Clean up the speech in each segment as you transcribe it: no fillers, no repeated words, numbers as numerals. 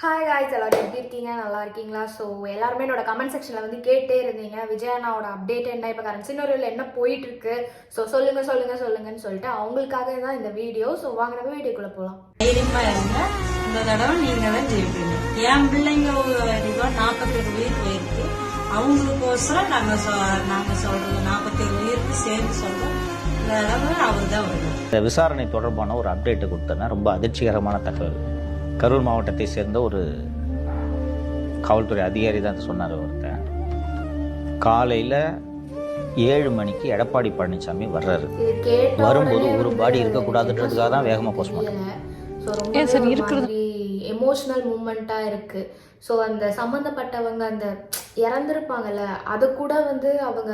Hi guys, எல்லாரும் எப்படி இருக்கீங்க? நல்லா இருக்கீங்களா? ஸோ எல்லாருமே என்னோட கமெண்ட் செக்ஷனில் வந்து கேட்டே இருந்தீங்க, விஜய் அண்ணாவோட அப்டேட் என்ன, இப்போ கரண்ட் சின்னொருவில் என்ன போயிட்டு இருக்கு, ஸோ சொல்லுங்கன்னு சொல்லிட்டு அவங்களுக்காக தான் இந்த வீடியோ. ஸோ வாங்க நம்ம வீடியோக்குள்ளே போகலாம். தைரியமா இருங்க, இந்த தடவை நீங்க தான் ஜெயிப்பீங்க. என் பிள்ளைங்க 47 உயிர் போயிருக்கு. அவங்களுக்கோசரம் நாங்க சொல்றது 47 உயிருக்கு சேர்ந்து சொல்றோம். இந்த தடவை அவர் தான் வருவார். இந்த விசாரணை தொடர்பான ஒரு அப்டேட்டை கொடுத்தேன்னா ரொம்ப அதிர்ச்சிகரமான தகவல். கரூர் மாவட்டத்தை சேர்ந்த ஒரு காவல்துறை அதிகாரி தான் சொன்னார். ஒருத்தன் காலையில் 7 மணிக்கு எடப்பாடி பழனிசாமி வர்றாரு. வரும்போது ஒரு பாடி இருக்கக்கூடாதுன்றதுக்காக தான் வேகமாக போஸ்ட்மார்ட்டம். எமோஷனல் மூமெண்டா இருக்கு. ஸோ அந்த சம்மந்தப்பட்டவங்க அந்த இறந்துருப்பாங்கல்ல, அதை கூட வந்து அவங்க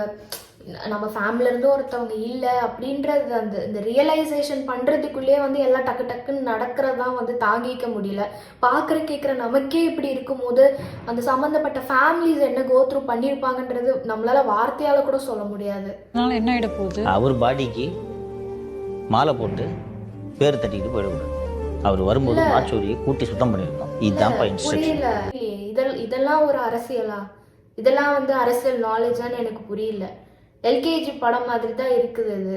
நம்ம ஃபேமிலில இருந்து ஒருத்தவங்க இல்லை அப்படின்றது அந்த இந்த ரியலைசேஷன் பண்ணுறதுக்குள்ளேயே வந்து எல்லாம் டக்கு டக்குன்னு நடக்கிறதான் வந்து தாங்கிக்க முடியல. பார்க்குற கேட்குற நமக்கே இப்படி இருக்கும்போது அந்த சம்மந்தப்பட்ட ஃபேமிலிஸ் என்ன கோத்ரூ பண்ணியிருப்பாங்கன்றது நம்மளால வார்த்தையால் கூட சொல்ல முடியாது. அதனால என்ன ஆகிட போகுது, அவர் பாடிக்கு மாலை போட்டு பேர் தட்டிக்கிட்டு போயிடக்கூடாது. அவர் வரும்போது மாச்சோரியை கூட்டி சுத்தம் பண்ணிருக்கோம். இதுதான் புரியல. இதெல்லாம் ஒரு அரசியலா? இதெல்லாம் வந்து அரசியல் நாலேஜான்னு எனக்கு புரியல. எல்கேஜி படம் மாதிரி தான் இருக்குது. இது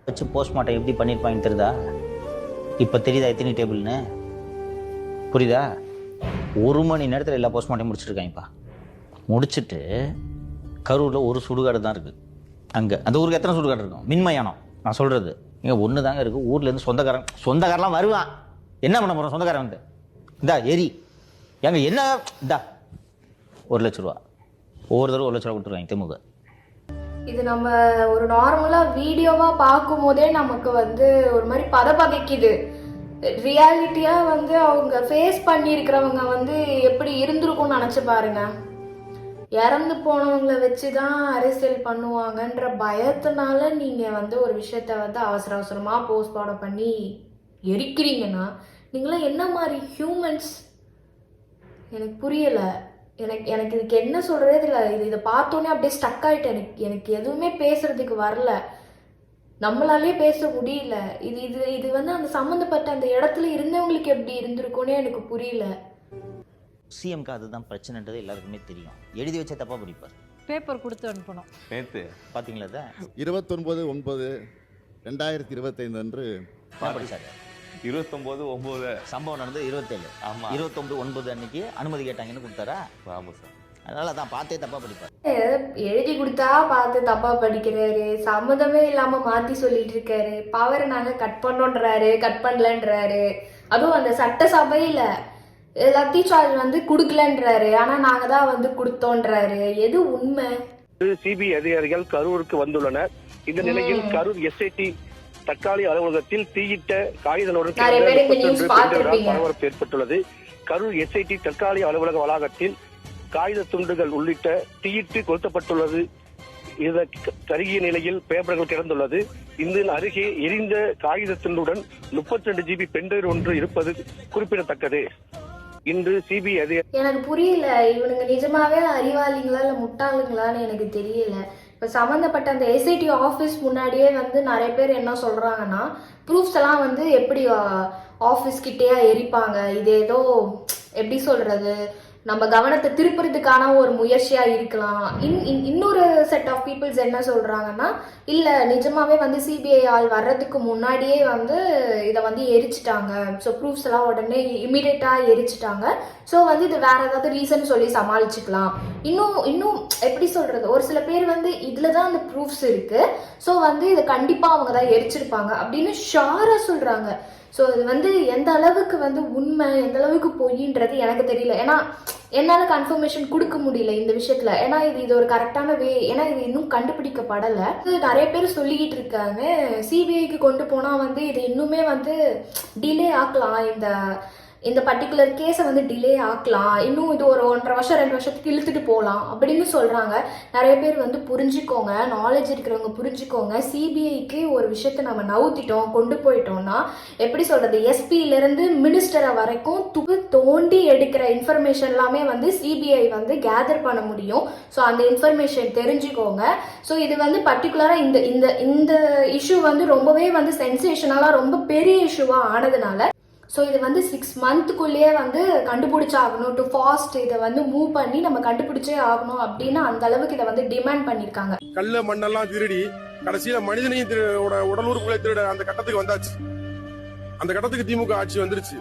வச்சு போஸ்ட்மார்ட்டம் எப்படி பண்ணியிருப்பாங்க தெரியுதா? இப்போ தெரியுதா எத்தனை டேபிள்னு? புரியுதா? 1 மணி நேரத்தில் எல்லா போஸ்ட்மார்ட்டம் முடிச்சுருக்காங்கப்பா. முடிச்சுட்டு கரூரில் ஒரு சுடுகாடு தான் இருக்குது. அங்கே அந்த ஊருக்கு எத்தனை சுடுகாடு இருக்கும்? மின்மயானம் நான் சொல்கிறது இங்கே ஒன்று தாங்க இருக்குது. ஊர்லேருந்து சொந்தக்காரெலாம் வருவான். என்ன பண்ண போகிறோம்? சொந்தக்காரன் வந்து இந்தா எரி எங்க என்ன இந்தா 1 லட்ச ரூபா, ஒவ்வொரு தடவை 1 லட்ச ரூபா கொடுத்துருவாங்க திமுக. இது நம்ம ஒரு நார்மலாக வீடியோவாக பார்க்கும் போதே நமக்கு வந்து ஒரு மாதிரி பதப்பதைக்குது. ரியாலிட்டியாக வந்து அவங்க ஃபேஸ் பண்ணியிருக்கிறவங்க வந்து எப்படி இருந்திருக்கும்னு நினச்சி பாருங்க. இறந்து போனவங்களை வச்சு தான் அரசியல் பண்ணுவாங்கன்ற பயத்தினால நீங்கள் வந்து ஒரு விஷயத்த வந்து அவசரமாக போஸ்ட்மார்ட்டம் பண்ணி எரிக்கிறீங்கன்னா நீங்களாம் என்ன மாதிரி ஹியூமன்ஸ்? எனக்கு புரியலை. எனக்கு இதுக்கு என்ன சொல்கிறதே தெரியல. இதை பார்த்தோன்னே அப்படியே ஸ்டக் ஆகிட்டேன். எனக்கு எதுவுமே பேசுறதுக்கு வரல, நம்மளாலே பேச முடியல. இது வந்து அந்த சம்மந்தப்பட்ட அந்த இடத்துல இருந்தவங்களுக்கு எப்படி இருந்திருக்கும்னே எனக்கு புரியல. சிஎம்க்கு அதுதான் பிரச்சனைன்றது எல்லாருக்குமே தெரியும். எழுதி வச்ச தப்பா படிப்பார். பேப்பர் கொடுத்து அனுப்பணும். நேற்று பார்த்தீங்களா? 29/9/2025 அன்று படிச்சாரு. 29/9 சம்பவம் நடந்து 27. ஆமாம், 29/9 அன்னைக்கு அனுமதி கேட்டாங்கன்னு கொடுத்தாரா? ஆமாம் சார். அதனால தான் பார்த்தே தப்பா படிப்பார். எழுதி கொடுத்தா பார்த்து தப்பா படிக்கிறாரு, சம்மந்தமே இல்லாம மாத்தி சொல்லிட்டு இருக்காரு. பவர் நாங்க கட் பண்ணோன்றாரு, கட் பண்ணலன்றாரு. அதுவும் அந்த சட்டசபையில லத்தி சார்ஜ் வந்து கொடுக்கலன்றாரு, ஆனா நாங்க தான் வந்து கொடுத்தோன்றாரு. எது உண்மை? சிபிஐ அதிகாரிகள் கரூருக்கு வந்துள்ளனர். இந்த நிலையில் கரூர் எஸ்ஐடி தற்காலிக அலுவலகத்தில் தீயிட்ட காகிதங்களுடன் பரபரப்பு ஏற்பட்டுள்ளது. கரூர் எஸ்ஐடி தற்காலிக அலுவலக வளாகத்தில் காகித துண்டுகள் உள்ளிட்ட தீயிட்டு கொளுத்தப்பட்டுள்ளது. இந்த கருகிய நிலையில் பேப்பர்கள் கிடந்துள்ளது. இந்த அருகே எரிந்த காகித துண்டுடன் 32 GB பென்ட்ரைவ் ஒன்று இருப்பது குறிப்பிடத்தக்கது. இன்று சிபிஐ அதிகாரி எனக்கு புரியல, இவனுங்க நிஜமாவே அறிவாளிங்களா இல்ல முட்டாளுங்களான்னு எனக்கு தெரியல. இப்போ சம்மந்தப்பட்ட அந்த எஸ்ஐடி ஆஃபீஸ் முன்னாடியே வந்து நிறைய பேர் என்ன சொல்கிறாங்கன்னா, ப்ரூஃப்ஸ் எல்லாம் வந்து எப்படி ஆஃபீஸ் கிட்டேயா எரிப்பாங்க, இது ஏதோ எப்படி சொல்கிறது, நம்ம கவனத்தை திருப்புறதுக்கான ஒரு முயற்சியாக இருக்கலாம். இன்னொரு செட் ஆஃப் பீப்புள்ஸ் என்ன சொல்கிறாங்கன்னா, இல்லை நிஜமாவே வந்து சிபிஐ ஆள் வர்றதுக்கு முன்னாடியே வந்து இதை வந்து எரிச்சிட்டாங்க. ஸோ ப்ரூஃப்ஸ் எல்லாம் உடனே இமீடியட்டாக எரிச்சிட்டாங்க. ஸோ வந்து இது வேற ஏதாவது ரீசன் சொல்லி சமாளிச்சுக்கலாம். இன்னும் எப்படி சொல்கிறது, ஒரு சில பேர் வந்து இதில் தான் அந்த ப்ரூஃப்ஸ் இருக்குது, ஸோ வந்து இதை கண்டிப்பாக அவங்க தான் எரிச்சிருப்பாங்க அப்படின்னு ஷாராக சொல்கிறாங்க. ஸோ இது வந்து எந்த அளவுக்கு வந்து உண்மை, எந்த அளவுக்கு பொய்ன்றது எனக்கு தெரியல. ஏன்னா என்னால் கன்ஃபர்மேஷன் கொடுக்க முடியல இந்த விஷயத்தில். ஏன்னா இது ஒரு கரெக்டான வே, ஏன்னா இது இன்னும் கண்டுபிடிக்கப்படலை. நிறைய பேர் சொல்லிக்கிட்டு இருக்காங்க, சிபிஐக்கு கொண்டு போனால் வந்து இது இன்னுமே வந்து டிலே ஆக்கலாம், இந்த பர்டிகுலர் கேஸை வந்து டிலே ஆக்கலாம், இன்னும் இது ஒரு 1.5 வருஷம் 2 வருஷத்துக்கு இழுத்துட்டு போகலாம் அப்படின்னு சொல்கிறாங்க. நிறைய பேர் வந்து புரிஞ்சுக்கோங்க, நாலேஜ் இருக்கிறவங்க புரிஞ்சுக்கோங்க. சிபிஐக்கு ஒரு விஷயத்தை நம்ம நவுத்திட்டோம், கொண்டு போயிட்டோம்னா எப்படி சொல்கிறது, எஸ்பியிலேருந்து மினிஸ்டரை வரைக்கும் தோண்டி எடுக்கிற இன்ஃபர்மேஷன் எல்லாமே வந்து சிபிஐ வந்து கேதர் பண்ண முடியும். ஸோ அந்த இன்ஃபர்மேஷன் தெரிஞ்சுக்கோங்க. ஸோ இது வந்து பர்டிகுலராக இந்த இஷ்யூ வந்து ரொம்பவே வந்து சென்சேஷனலாக ரொம்ப பெரிய இஷ்யூவாக ஆனதுனால ஸோ இது வந்து 6 மந்த்துக்குள்ளேயே வந்து கண்டுபிடிச்சாகணும், டு ஃபாஸ்ட் இதை வந்து மூவ் பண்ணி நம்ம கண்டுபிடிச்சே ஆகணும் அப்படின்னு அந்த அளவுக்கு இதை வந்து டிமாண்ட் பண்ணியிருக்காங்க. கல்ல மண்ணெல்லாம் திருடி கடைசியில மனிதனையும் உடல் உறுப்புகளை திருட அந்த கட்டத்துக்கு வந்தாச்சு. அந்த கட்டத்துக்கு திமுக ஆட்சி வந்துருச்சு.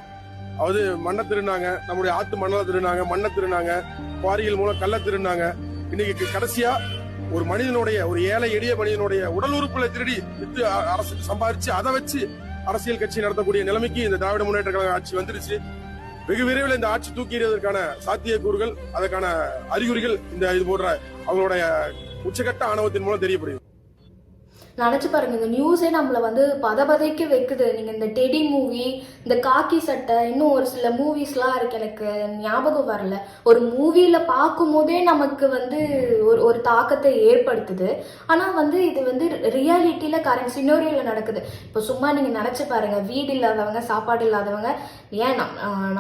அதாவது மண்ணை திருடினாங்க, நம்முடைய ஆத்து மண்ணலை திருடினாங்க, மண்ணை திருடினாங்க, குவாரிகள் மூலம் கல்ல திருடினாங்க. இன்னைக்கு கடைசியா ஒரு மனிதனுடைய, ஒரு ஏழை எளிய மனிதனுடைய உடல் உறுப்புகளை திருடி வித்து அரசு சம்பாதிச்சு அதை வச்சு அரசியல் கட்சி நடத்தக்கூடிய நிலைமைக்கு இந்த திராவிட முன்னேற்ற கழக ஆட்சி வந்துருச்சு. வெகு விரைவில் இந்த ஆட்சி தூக்கிறதுக்கான சாத்தியக்கூறுகள், அதற்கான அறிகுறிகள் இந்த இது போன்ற அவங்களுடைய உச்சகட்ட ஆணவத்தின் மூலம் தெரியப்படுது. நினச்சி பாருங்க, இந்த நியூஸே நம்மளை வந்து பதபதைக்க வைக்குது. நீங்கள் இந்த டெடி மூவி, இந்த காக்கி சட்டை, இன்னும் ஒரு சில மூவிஸ்லாம் இருக்கு, எனக்கு ஞாபகம் வரல. ஒரு மூவியில் பார்க்கும் போதே நமக்கு வந்து ஒரு தாக்கத்தை ஏற்படுத்துது. ஆனால் வந்து இது வந்து ரியாலிட்டியில் கரண்ட் சினோரியோவில் நடக்குது. இப்போ சும்மா நீங்கள் நினச்சி பாருங்க, வீடு இல்லாதவங்க, சாப்பாடு இல்லாதவங்க, ஏன்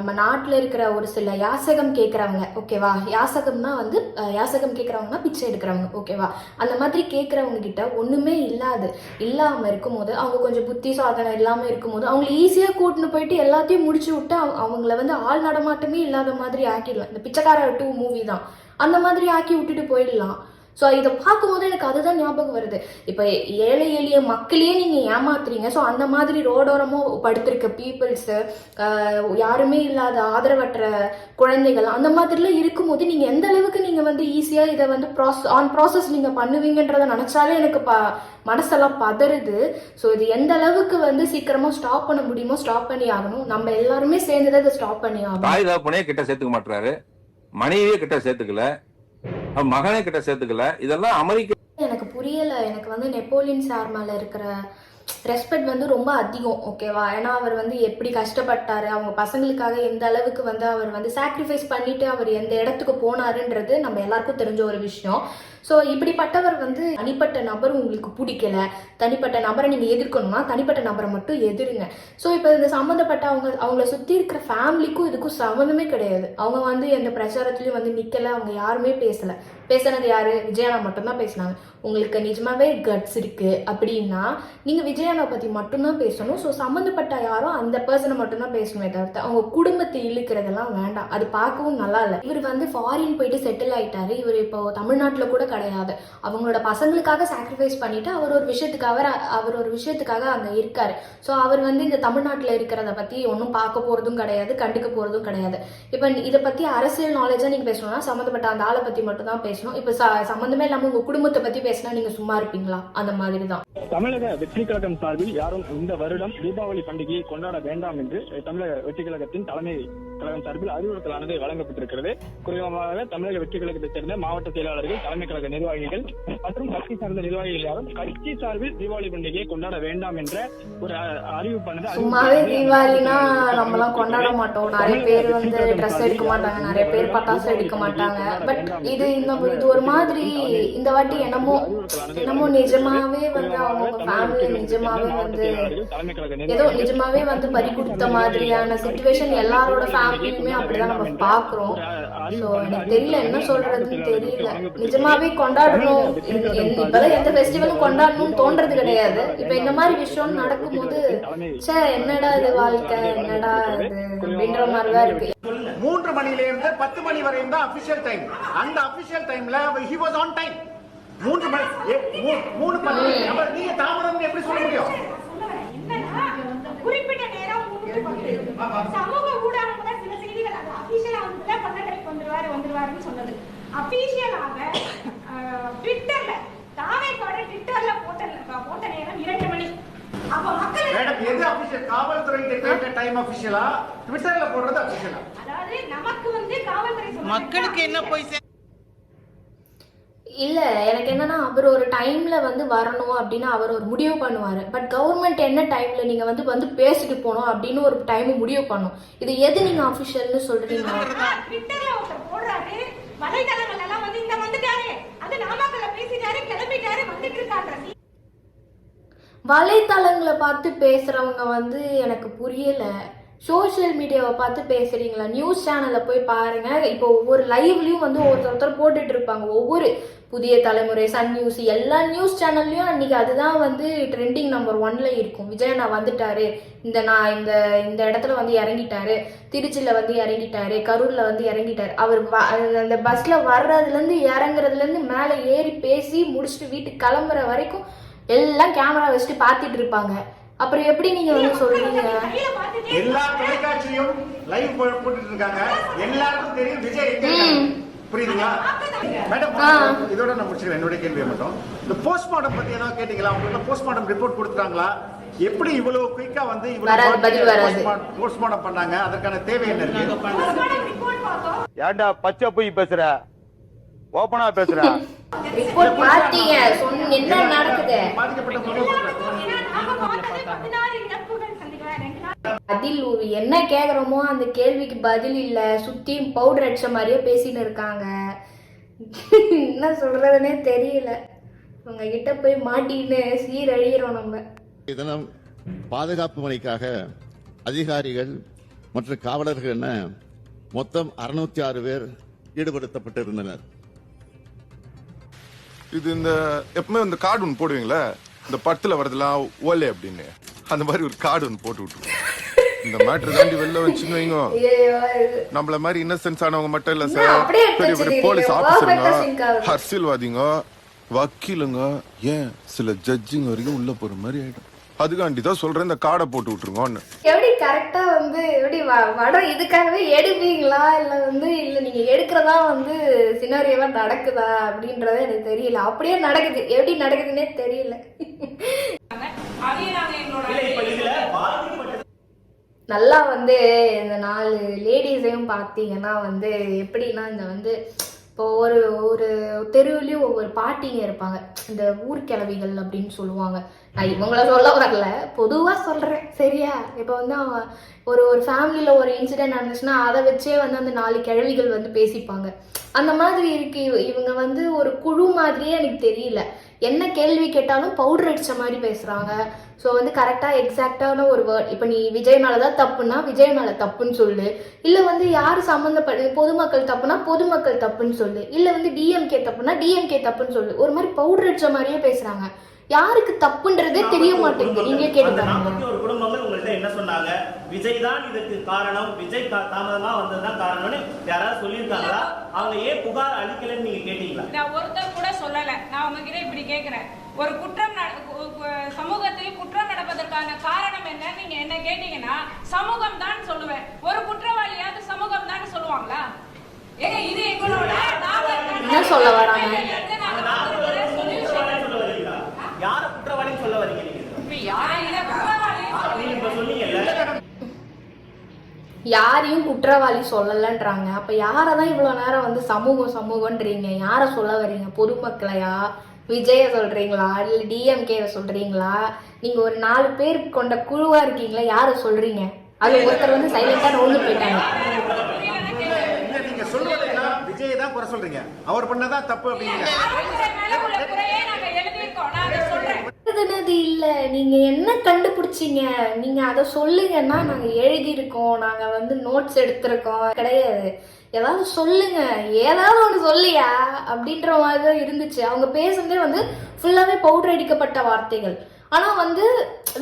நம்ம நாட்டில் இருக்கிற ஒரு சில யாசகம் கேட்குறவங்க, ஓகேவா, யாசகம்னா வந்து யாசகம் கேட்குறவங்கன்னா பிச்சை எடுக்கிறவங்க, ஓகேவா, அந்த மாதிரி கேட்குறவங்க கிட்ட ஒன்றுமே இல்லாமல் இருக்கும்போது, அவங்க கொஞ்சம் புத்தி சாதனை இல்லாமல் இருக்கும்போது அவங்களை ஈஸியாக கூட்டின்னு போயிட்டு எல்லாத்தையும் முடிச்சு விட்டு அவங்கள வந்து ஆள் நடமாட்டமே இல்லாத மாதிரி ஆக்கிடலாம். இந்த பிச்சைக்கார 2 மூவி தான் அந்த மாதிரி ஆக்கி விட்டுட்டு போயிடலாம். ஸோ இதை பார்க்கும்போது எனக்கு அதுதான் ஞாபகம் வருது. இப்போ ஏழை எளிய மக்களையே நீங்கள் ஏமாத்துறீங்க. ஸோ அந்த மாதிரி ரோடோரமும் படுத்திருக்க பீப்புள்ஸு, யாருமே இல்லாத ஆதரவற்ற குழந்தைகள், அந்த மாதிரிலாம் இருக்கும்போது நீங்கள் எந்த அளவுக்கு நீங்கள் வந்து ஈஸியாக இதை வந்து ப்ராசஸ் நீங்கள் பண்ணுவீங்கன்றதை நினச்சாலே எனக்கு மனசெல்லாம் பதறுது. ஸோ இது எந்த அளவுக்கு வந்து சீக்கிரமாக ஸ்டாப் பண்ண முடியுமோ ஸ்டாப் பண்ணி ஆகணும். நம்ம எல்லாருமே சேர்ந்து தான் இதை ஸ்டாப் பண்ணி ஆகணும். தாய் தகப்பனே கிட்ட சேர்த்துக்க மாட்டாரு, மனைவியே கிட்ட சேர்த்துக்கல, மகனே கிட்ட சேர்த்துக்கல. இதெல்லாம் அமெரிக்க எனக்கு புரியல. எனக்கு வந்து நெப்போலியன் சார் மேல இருக்கிற ரெஸ்பெக்ட் வந்து ரொம்ப அதிகம், ஓகேவா. ஏன்னா அவர் வந்து எப்படி கஷ்டப்பட்டாரு, அவங்க பசங்களுக்காக எந்த அளவுக்கு வந்து அவர் வந்து சாக்ரிஃபைஸ் பண்ணிட்டு அவர் எந்த இடத்துக்கு போனாருன்றது நம்ம எல்லாருக்கும் தெரிஞ்ச ஒரு விஷயம். ஸோ இப்படிப்பட்டவர் வந்து தனிப்பட்ட நபர் உங்களுக்கு பிடிக்கல, தனிப்பட்ட நபரை நீங்கள் எதிர்க்கணும்னா தனிப்பட்ட நபரை மட்டும் எதிருங்க. ஸோ இப்போ இந்த சம்மந்தப்பட்ட அவங்கள சுற்றி இருக்கிற ஃபேமிலிக்கும் இதுக்கும் சம்மந்தமே கிடையாது. அவங்க வந்து எந்த பிரச்சாரத்துலையும் வந்து நிற்கலை, அவங்க யாருமே பேசலை. பேசினது யாரு? விஜயானா மட்டும்தான் பேசினாங்க. உங்களுக்கு நிஜமாவே கட்ஸ் இருக்கு அப்படின்னா நீங்கள் விஜயானா பற்றி மட்டும்தான் பேசணும். ஸோ சம்மந்தப்பட்ட யாரோ அந்த பர்சனை மட்டும்தான் பேசணுமே தவிர்த்து அவங்க குடும்பத்தை இழுக்கிறதெல்லாம் வேண்டாம். அது பார்க்கவும் நல்லா இல்லை. இவர் வந்து ஃபாரின் போயிட்டு செட்டில் ஆயிட்டாரு. இவர் இப்போ தமிழ்நாட்டில் கூட கிடையாது. அவங்களோட பசங்களுக்காக சாக்ரிஃபைஸ் பண்ணிட்டு அவர் ஒரு விஷயத்துக்காக அங்கே இருக்காரு. ஸோ அவர் வந்து இந்த தமிழ்நாட்டில் இருக்கிறத பற்றி ஒன்றும் பார்க்க போகிறதும் கிடையாது, கண்டுக்க போகிறதும் கிடையாது. இப்போ இதை பற்றி அரசியல் நாலேஜாக நீங்கள் பேசணும்னா சம்மந்தப்பட்ட அந்த ஆளை பற்றி மட்டும் தான் பேசணும். இப்போ சம்மந்தமே இல்லாமல் உங்கள் குடும்பத்தை பற்றி பேசினா நீங்கள் சும்மா இருப்பீங்களா? அந்த மாதிரி தான். தமிழக வெற்றி கழகம் சார்பில் யாரும் இந்த வருடம் தீபாவளி பண்டிகையை கொண்டாட வேண்டாம் என்று தமிழக வெற்றி கழகத்தின் தலைமை கழகம் சார்பில் அறிவுறுத்தலானது வழங்கப்பட்டிருக்கிறது. குறிப்பாக தமிழக வெற்றி கழகத்தைச் சேர்ந்த மாவட்ட செயலாளர்கள், தலைமை கழக நிர்வாகிகள் மற்றும் கட்சி சார்ந்த நிர்வாகிகள் யாரும் கட்சி சார்பில் தீபாவளி பண்டிகையை கொண்டாட வேண்டாம் என்ற ஒரு அறிவிப்பானது. சும்மாவே தீபாவளினா நம்மலாம் கொண்டாட மாட்டோம். நிறைய பேர் வந்து ட்ரெஸ் எடுக்க மாட்டாங்க, நிறைய பேர் பட்டாசு எடுக்க மாட்டாங்க. பட் இது ஒரு மாதிரி இந்த வாட்டி என்னமோ நிஜமாவே வந்து அவங்க ஃபேமிலி நிஜமாவே வந்து ஏதோ நிஜமாவே வந்து பறி கொடுத்த மாதிரியான சிச்சுவேஷன் எல்லாரோட ஃபேமிலியுமே அப்படிதான் நம்ம பாக்குறோம். ஸோ எனக்கு தெரியல, என்ன சொல்றதுன்னு தெரியல. நிஜமாவே கொண்டாடணும், இப்பதான் எந்த ஃபெஸ்டிவலும் கொண்டாடணும்னு தோன்றது கிடையாது. இப்ப இந்த மாதிரி விஷயம் நடக்கும்போது சே என்னடா இது வாழ்க்கை, என்னடா இது அப்படின்ற மாதிரிதான் இருக்கு. 3 மணியிலிருந்து 10 மணி வரையும் தான் அபிஷியல் டைம். அந்த அபிஷியல் டைம்ல he was on time. 3 மணி நீங்க தாமதம் எப்படி சொல்ல முடியும்? குறிப்பிட்ட நேரம் சமூக ஊடகங்கள்ல சில செய்திகள் அது அபிஷியலா வந்து 12:30 வந்துருவாருன்னு சொன்னது. அபிஷியலாக ட்விட்டர்ல தாவேக்கோட ட்விட்டர்ல போட்ட நேரம் 2 மணி. அப்ப மக்கள் எது அபிஷியல்? காவல்துறை கேட்ட டைம் அபிஷியலா, ட்விட்டர்ல போடுறது அபிஷியலா? அதாவது நமக்கு வந்து காவல்துறை மக்களுக்கு என்ன போய் இல்ல எனக்கு என்னன்னா அவர் ஒரு டைம்ல வந்து வரணும் அப்படின்னு அவர் ஒரு முடிவு பண்ணுவாரு. பட் கவர்மெண்ட் என்ன டைம்ல நீங்க வந்து பேசிட்டு போனோம் அப்படின்னு ஒரு டைம் முடிவு பண்ணும். இது எது நீங்க அபிஷியல்னு சொல்றீங்க? ட்விட்டர்ல ஒருத்தர் போடுறாரு, வலைதளங்கள் எல்லாம் வந்து இந்த வந்துட்டாரு, அது நாமக்கல்ல பேசிட்டாரு, கிளம்பிட்டாரு, வந்துட்டு இருக்காங்க. வலைத்தளங்களை பார்த்து பேசுறவங்க வந்து எனக்கு புரியல. சோஷியல் மீடியாவை பார்த்து பேசுறீங்களா? நியூஸ் சேனலில் போய் பாருங்க. இப்போ ஒவ்வொரு லைவ்லயும் வந்து ஒருத்தர் போட்டுட்டு இருப்பாங்க. ஒவ்வொரு புதிய தலைமுறை, சன் நியூஸ், எல்லா நியூஸ் சேனல்லையும் அன்னைக்கு அதுதான் வந்து ட்ரெண்டிங் நம்பர் 1ல இருக்கும். விஜய் நான் வந்துட்டாரு, இந்த இடத்துல வந்து இறங்கிட்டாரு, திருச்சியில் வந்து இறங்கிட்டாரு, கரூரில் வந்து இறங்கிட்டாரு. அவர் அந்த பஸ்ஸில் வர்றதுலேருந்து இறங்குறதுலேருந்து மேலே ஏறி பேசி முடிச்சுட்டு வீட்டுக்கு கிளம்புற வரைக்கும் எல்லாம் கேமரா வச்சுட்டு பார்த்துட்டு இருப்பாங்க. அப்புறம் எப்படி நீங்க வந்து சொல்றீங்க? எல்லா தொலைக்காட்சியும் லைவ் போட்டுட்டு இருக்காங்க, எல்லாருக்கும் தெரியும் விஜய் எங்க இருக்காங்க. புரியுதுங்களா மேடம்? இதோட நான் முடிச்சிருக்கேன் என்னோட கேள்வியை மட்டும். இந்த போஸ்ட்மார்ட்டம் பத்தி ஏதாவது கேட்டீங்களா? உங்களுக்கு போஸ்ட்மார்ட்டம் ரிப்போர்ட் கொடுத்துட்டாங்களா? எப்படி இவ்வளவு குயிக்கா வந்து போஸ்ட்மார்ட்டம் பண்ணாங்க? அதற்கான தேவை என்ன இருக்கு? ஏன்டா பச்சை போய் பேசுற, ஓபனா பேசுற? ரிப்போர்ட் பாத்தீங்க, சொன்னீங்க என்ன நடக்குது? பதில் என்ன கேக்குறோமோ அந்த கேள்விக்கு பதில் இல்ல. சுத்தி பவுடர் அடிச்ச மாதிரியே பேசின்னு இருக்காங்க. என்ன சொல்றதுன்னே தெரியல. உங்ககிட்ட போய் மாட்டின்னு சீரழிகிறோம் நம்ம. இதனால் பாதுகாப்பு பணிக்காக அதிகாரிகள் மற்றும் காவலர்கள் என மொத்தம் 606 பேர் ஈடுபடுத்தப்பட்டிருந்தனர். இது இந்த எப்பவுமே இந்த கார்டு ஒன்று போடுவீங்களா, இந்த படத்துல வரதெல்லாம் ஓலே அப்படின்னு, அந்த மாதிரி ஒரு கார்டு ஒன்று போட்டு விட்டுருவோம். இந்த மேட்டர் தாண்டி வெளில வச்சுன்னு வைங்க, நம்மள மாதிரி இன்னசென்ஸ் ஆனவங்க மட்டும் இல்ல சார், பெரிய பெரிய போலீஸ் ஆபீசருங்க, அரசியல்வாதிங்க, வக்கீலுங்க, ஏன் சில ஜட்ஜிங்க வரைக்கும் உள்ள போற மாதிரி ஆயிடும். அதுக்காண்டிதான் சொல்றேன், இந்த கார்டை போட்டு விட்டுருங்க. எப்படி கரெக்டா வந்து எப்படி வடம் இதுக்காகவே எடுப்பீங்களா, இல்ல நீங்க எடுக்கிறதா வந்து சினாரியோவா நடக்குதா அப்படின்றத எனக்கு தெரியல. அப்படியே நடக்குது, எப்படி நடக்குதுன்னே தெரியல. நல்லா வந்து இந்த 4 லேடிஸையும் பார்த்தீங்கன்னா வந்து எப்படின்னா, இந்த வந்து இப்போ ஒரு தெருவுலையும் ஒவ்வொரு பாட்டிங்க இருப்பாங்க, இந்த ஊர்கிழவிகள் அப்படின்னு சொல்லுவாங்க. நான் இவங்கள சொல்ல வரல, பொதுவாக சொல்கிறேன் சரியா? இப்போ வந்து ஒரு ஃபேமிலியில் ஒரு இன்சிடென்ட் நடந்துச்சுன்னா அதை வச்சே வந்து அந்த 4 கிழவிகள் வந்து பேசிப்பாங்க. அந்த மாதிரி இருக்கு. இவங்க வந்து ஒரு குழு மாதிரியே எனக்கு தெரியல. என்ன கேள்வி கேட்டாலும் பவுடர் அடிச்ச மாதிரி பேசுறாங்க. ஸோ வந்து கரெக்டாக எக்ஸாக்டான ஒரு வேர்ட், இப்போ நீ விஜய் மேலே தான் தப்புன்னா விஜய் மேலே தப்புன்னு சொல்லு, இல்லை வந்து யார் சம்மந்தப்பட்டு பொதுமக்கள் தப்புனா பொதுமக்கள் தப்புன்னு சொல்லு, இல்லை வந்து டிஎம்கே தப்புனா டிஎம்கே தப்புன்னு சொல்லு. ஒரு மாதிரி பவுடர் அடிச்ச மாதிரியே பேசுறாங்க. யாருக்கு தப்புன்றதே தெரிய மாட்டேங்குது. நீங்க கேட்டுப்பாருங்க. ஒரு குடும்பங்கள் உங்கள்ட்ட என்ன சொன்னாங்க? விஜய் தான் இதுக்கு காரணம், விஜய் தாமதமா வந்ததுதான் காரணம்னு யாராவது சொல்லியிருக்காங்களா? அவங்க ஏன் புகார் அளிக்கலன்னு நீங்க கேட்டீங்களா? நான் ஒருத்தர் கூட சொல்லல. நான் உங்ககிட்ட இப்படி கேட்கிறேன், ஒரு குற்றம் சமூகத்தில் குற்றம் நடப்பதற்கான காரணம் என்ன நீங்க என்ன கேட்டீங்கன்னா சமூகம் தான் சொல்லுவேன். ஒரு குற்றவாளியாவது சமூகம் தான் சொல்லுவாங்களா? ஏங்க இது எங்களோட என்ன சொல்ல வராங்க? யார குற்றவாளின்னு சொல்ல வரீங்க நீங்க? யாரையும் குற்றவாளி சொல்லலன்றாங்க. அப்ப யாரதான் இவ்வளவு நேரம் வந்து சமூகம்ன்றீங்க? யார சொல்ல வரீங்க? பொதுமக்களையா, விஜய சொல்றீங்களா, இல்ல டிஎம்கேவை சொல்றீங்களா? நீங்க ஒரு 4 பேர் கொண்ட குழுவா இருக்கீங்களா? யார சொல்றீங்க? அது ஒருத்தர் வந்து சைலண்டா நோந்து போயிட்டாங்க. நீங்க சொல்றதெல்லாம் விஜய் தான் குறை சொல்றீங்க, அவர் பண்ணதான் தப்பு அப்படிங்க. இல்ல நீங்க என்ன கண்டுபிடிச்சீங்க? நீங்க அதை சொல்லுங்கன்னா நாங்க எழுதியிருக்கோம், நாங்க வந்து நோட்ஸ் எடுத்திருக்கோம். கிடையாது, ஏதாவது சொல்லுங்க, ஏதாவது ஒன்று சொல்லியா அப்படின்ற மாதிரி தான் இருந்துச்சு. அவங்க பேசுனதே வந்து ஃபுல்லாவே பவுடர் அடிக்கப்பட்ட வார்த்தைகள். ஆனா வந்து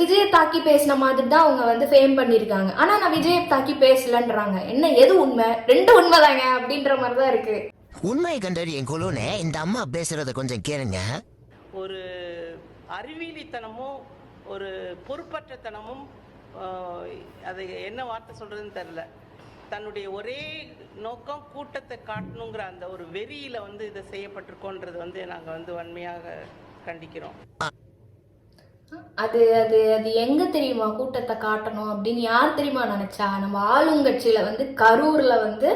விஜயை தாக்கி பேசின மாதிரி தான் அவங்க வந்து ஃபேம் பண்ணியிருக்காங்க. ஆனா நான் விஜயை தாக்கி பேசலன்றாங்க. என்ன எது உண்மை? 2 உண்மைதாங்க அப்படின்ற மாதிரி தான் இருக்கு. உண்மை கண்டறியும் குழுன்னு இந்த அம்மா பேசுறத கொஞ்சம் கேளுங்க. ஒரு அறிவியலித்தனமும் ஒரு பொறுப்பற்றத்தனமும், அது என்ன வார்த்தை சொல்றதுன்னு தெரியல, தன்னுடைய ஒரே நோக்கம் கூட்டத்தை காட்டணுங்கிற அந்த ஒரு வெறியில வந்து இதை செய்யப்பட்டிருக்கோன்றது வந்து நாங்க வந்து வன்மையாக கண்டிக்கிறோம். அது அது அது எங்க தெரியுமா கூட்டத்தை காட்டணும் அப்படின்னு யார் தெரியுமா நினைச்சா? நம்ம ஆளுங்கட்சியில வந்து கரூர்ல வந்து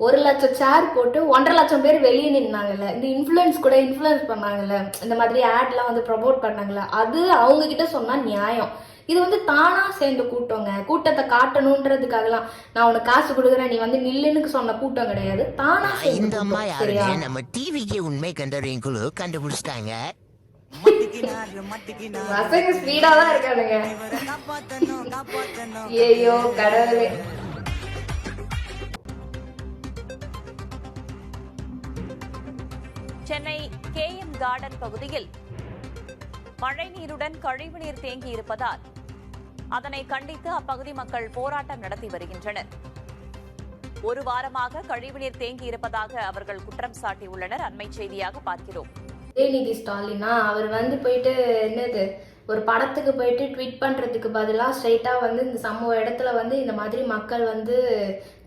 1 லட்சம் சேர் போட்டு 1.5 லட்சம் பேர் வெளியே நின்னாங்கல்ல. இந்த இன்ஃப்ளூயன்ஸ் கூட இன்ஃப்ளூயன்ஸ் பண்ணாங்கல்ல, இந்த மாதிரி ஆட்லாம் வந்து ப்ரமோட் பண்ணாங்கல்ல, அது அவங்க கிட்ட சொன்னா நியாயம். இது வந்து தானா சேர்ந்த கூட்டங்க. கூட்டத்தை காட்டணும்ன்றதுக்காகலாம் நான் உனக்கு காசு கொடுக்குறேன் நீ வந்து நில்லுன்னு சொன்ன கூட்டம் கிடையாது. தானா இந்த அம்மா யாருங்க? நம்ம டிவிக்கு உண்மை கண்டறியும் குழு கண்டுபிடிச்சிட்டாங்க. பசங்க ஸ்பீடா தான் இருக்கானுங்க. ஐயோ கடவுளே. சென்னை KM கார்டன் பகுதியில் மழைநீருடன் கழிவுநீர் தேங்கி இருப்பதால் அதனை கண்டித்து அப்பகுதி மக்கள் போராட்டம் நடத்தி வருகின்றனர். ஒரு வாரமாக கழிவுநீர் தேங்கி இருப்பதாக அவர்கள் குற்றம் சாட்டியுள்ளனர். அண்மை செய்தியாக பார்க்கிறோம். உதயநிதி ஸ்டாலினா அவர் வந்து போயிட்டு என்னது ஒரு படத்துக்கு போயிட்டு ட்வீட் பண்றதுக்கு பதிலாக ஸ்ட்ரைட்டா வந்து இந்த சம்பவ இடத்துல வந்து இந்த மாதிரி மக்கள் வந்து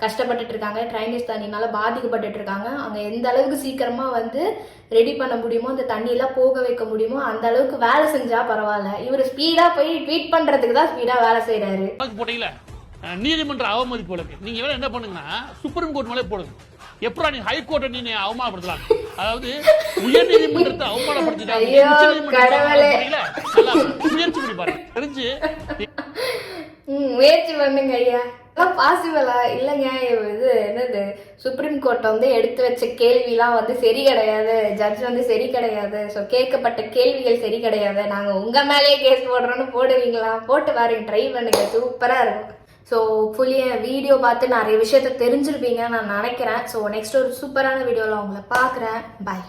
கஷ்டப்பட்டுட்டு இருக்காங்க, ட்ரைனேஜ் தண்ணினால பாதிக்கப்பட்டுட்டு இருக்காங்க, அங்க எந்த அளவுக்கு சீக்கிரமா வந்து ரெடி பண்ண முடியுமோ அந்த தண்ணியெல்லாம் போக வைக்க முடியுமோ அந்த அளவுக்கு வேலை செஞ்சா பரவாயில்ல. இவர் ஸ்பீடா போய் ட்வீட் பண்றதுக்கு தான் ஸ்பீடா வேலை செய்யறாரு. போட்டீங்களா நீதிமன்ற அவமதிப்பு வழக்கு நீங்க வேற என்ன பண்ணுங்கன்னா சுப்ரீம் கோர்ட் மேலே போடுங்க. எப்படா நீ ஹைகோர்ட்டை நீ அவமானப்படுத்தலாம், அதாவது உயர் நீதிமன்றத்தை அவமானப்படுத்திட்டாங்க. முயற்சி பண்ணி பாருங்க, தெரிஞ்சு முயற்சி பண்ணுங்க ஐயா. பாசிபிளா இல்லைங்க. இது என்னது சுப்ரீம் கோர்ட் வந்து எடுத்து வச்ச கேள்விலாம் வந்து சரி கிடையாது, ஜட்ஜ் வந்து சரி கிடையாது, ஸோ கேட்கப்பட்ட கேள்விகள் சரி கிடையாது, நாங்க உங்க மேலேயே கேஸ் போடுறோன்னு போடுவீங்களா? போட்டு பாருங்க, ட்ரை பண்ணுங்க, சூப்பரா இருக்கும். ஸோ ஃபுல்லி வீடியோ பார்த்து நிறைய விஷயத்த தெரிஞ்சிருப்பீங்கன்னு நான் நினைக்கிறேன். ஸோ நெக்ஸ்ட் ஒரு சூப்பரான வீடியோவில் உங்களை பார்க்குறேன். பாய்.